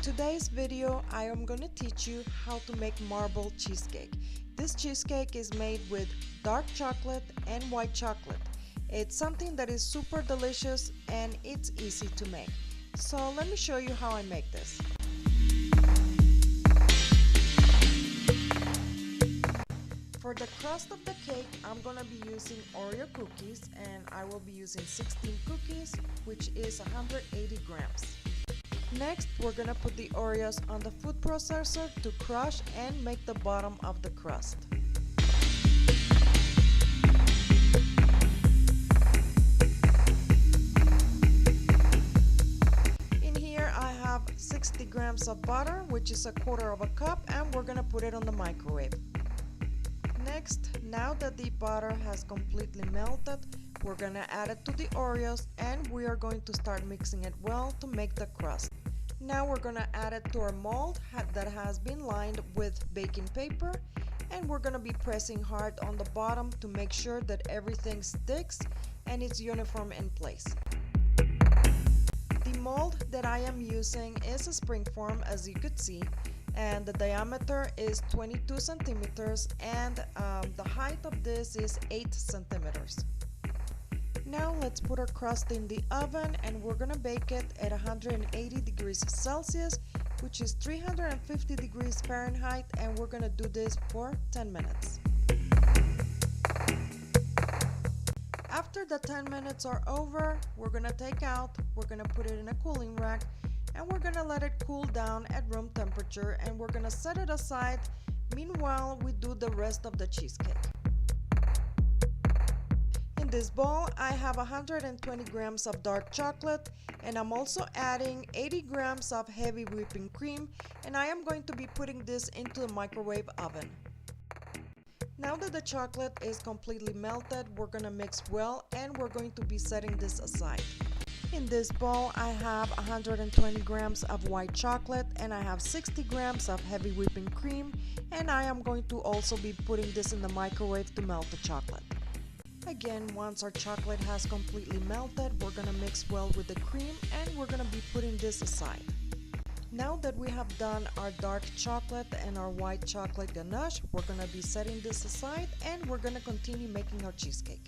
today's video, I am going to teach you how to make marbled cheesecake. This cheesecake is made with dark chocolate and white chocolate. It's something that is super delicious and it's easy to make. So let me show you how I make this. For the crust of the cake, I'm going to be using Oreo cookies, and I will be using 16 cookies, which is 180 grams. Next, we're going to put the Oreos on the food processor to crush and make the bottom of the crust. In here I have 60 grams of butter, which is 1/4 cup, and we're going to put it on the microwave. Next, now that the butter has completely melted, we're going to add it to the Oreos and we are going to start mixing it well to make the crust. Now we're going to add it to our mold that has been lined with baking paper, and we're going to be pressing hard on the bottom to make sure that everything sticks and it's uniform in place. The mold that I am using is a springform, as you could see, and the diameter is 22 centimeters and the height of this is 8 centimeters. Now let's put our crust in the oven, and we're gonna bake it at 180 degrees Celsius, which is 350 degrees Fahrenheit, and we're gonna do this for 10 minutes. After the 10 minutes are over, we're gonna take out, we're gonna put it in a cooling rack, and we're gonna let it cool down at room temperature, and we're gonna set it aside. Meanwhile, we do the rest of the cheesecake. In this bowl, I have 120 grams of dark chocolate, and I'm also adding 80 grams of heavy whipping cream, and I am going to be putting this into the microwave oven. Now that the chocolate is completely melted, we're gonna mix well, and we're going to be setting this aside. In this bowl, I have 120 grams of white chocolate, and I have 60 grams of heavy whipping cream, and I am going to also be putting this in the microwave to melt the chocolate. Again, once our chocolate has completely melted, we're gonna mix well with the cream, and we're gonna be putting this aside. Now that we have done our dark chocolate and our white chocolate ganache, we're gonna be setting this aside, and we're gonna continue making our cheesecake.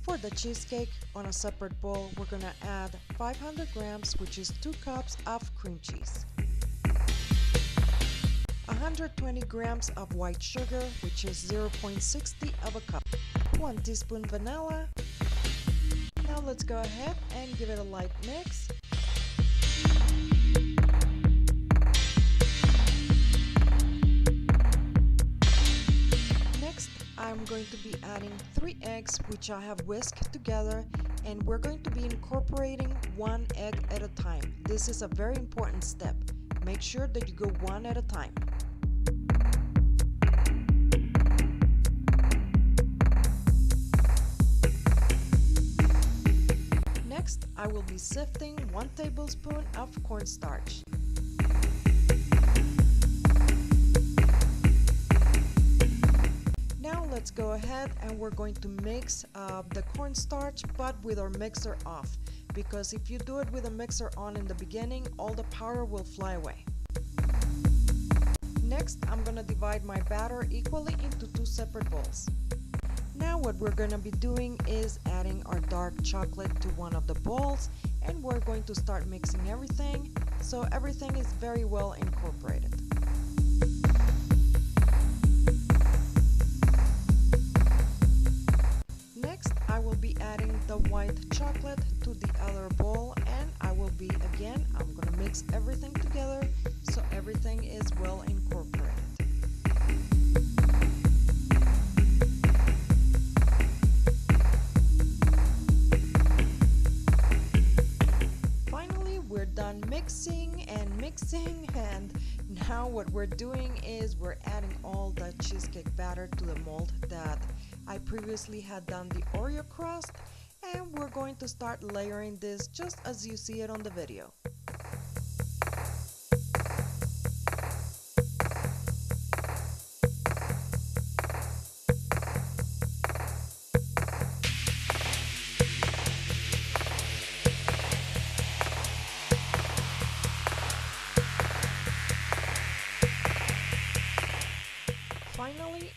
For the cheesecake, on a separate bowl, we're gonna add 500 grams, which is 2 cups of cream cheese, 120 grams of white sugar, which is 0.60 of a cup, 1 teaspoon vanilla. Now let's go ahead and give it a light mix. Next, I'm going to be adding 3 eggs, which I have whisked together, and we're going to be incorporating 1 egg at a time. This is a very important step. Make sure that you go 1 at a time. Next, I will be sifting 1 tablespoon of cornstarch. Now let's go ahead and we're going to mix the cornstarch, but with our mixer off, because if you do it with a mixer on in the beginning, all the powder will fly away. Next, I'm going to divide my batter equally into 2 separate bowls. Now what we're going to be doing is adding our dark chocolate to one of the bowls, and we're going to start mixing everything so everything is very well incorporated. Next, I will be adding the white chocolate to the other bowl, and I'm going to mix everything together so everything is well incorporated. Done mixing, and now what we're doing is we're adding all the cheesecake batter to the mold that I previously had done the Oreo crust, and we're going to start layering this just as you see it on the video.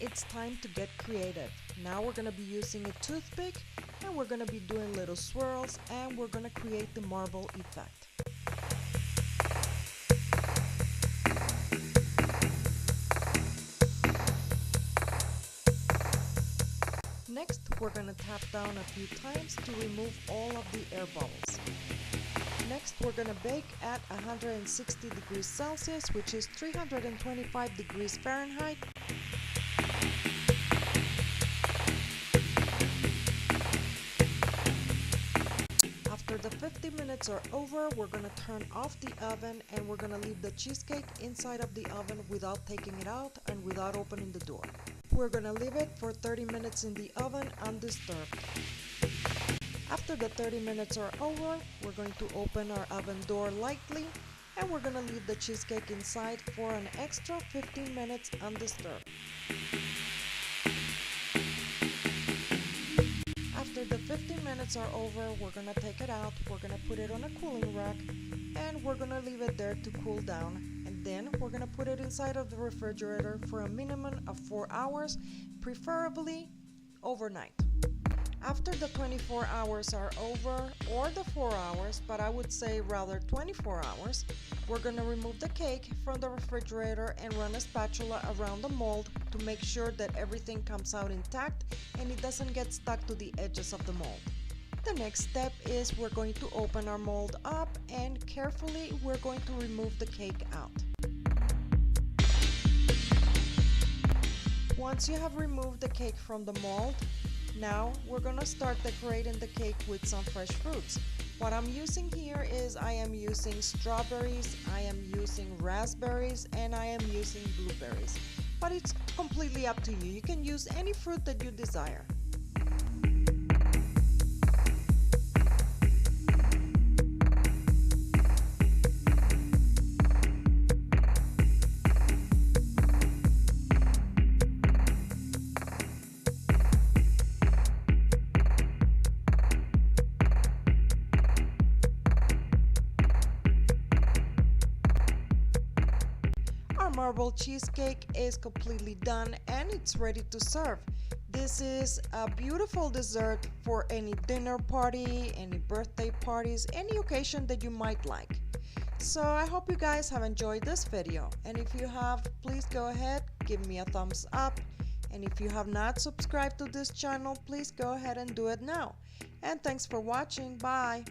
it's time to get creative. Now we're going to be using a toothpick and we're going to be doing little swirls and we're going to create the marble effect. Next, we're going to tap down a few times to remove all of the air bubbles. Next, we're going to bake at 160 degrees Celsius, which is 325 degrees Fahrenheit. After the 50 minutes are over, we're going to turn off the oven and we're going to leave the cheesecake inside of the oven without taking it out and without opening the door. We're going to leave it for 30 minutes in the oven undisturbed. After the 30 minutes are over, we're going to open our oven door lightly and we're going to leave the cheesecake inside for an extra 15 minutes undisturbed. After the 15 minutes are over, we're going to take it out, we're going to put it on a cooling rack and we're going to leave it there to cool down. And then we're going to put it inside of the refrigerator for a minimum of 4 hours, preferably overnight. After the 24 hours are over, or the 4 hours, but I would say rather 24 hours, we're going to remove the cake from the refrigerator and run a spatula around the mold to make sure that everything comes out intact and it doesn't get stuck to the edges of the mold. The next step is we're going to open our mold up and carefully we're going to remove the cake out. Once you have removed the cake from the mold, now we're going to start decorating the cake with some fresh fruits. What I'm using here is I am using strawberries, I am using raspberries, and I am using blueberries. But it's completely up to you. You can use any fruit that you desire. Marbled cheesecake is completely done and it's ready to serve. This is a beautiful dessert for any dinner party, any birthday parties, any occasion that you might like. So I hope you guys have enjoyed this video, and if you have, please go ahead, give me a thumbs up, and if you have not subscribed to this channel, please go ahead and do it now. And thanks for watching. Bye.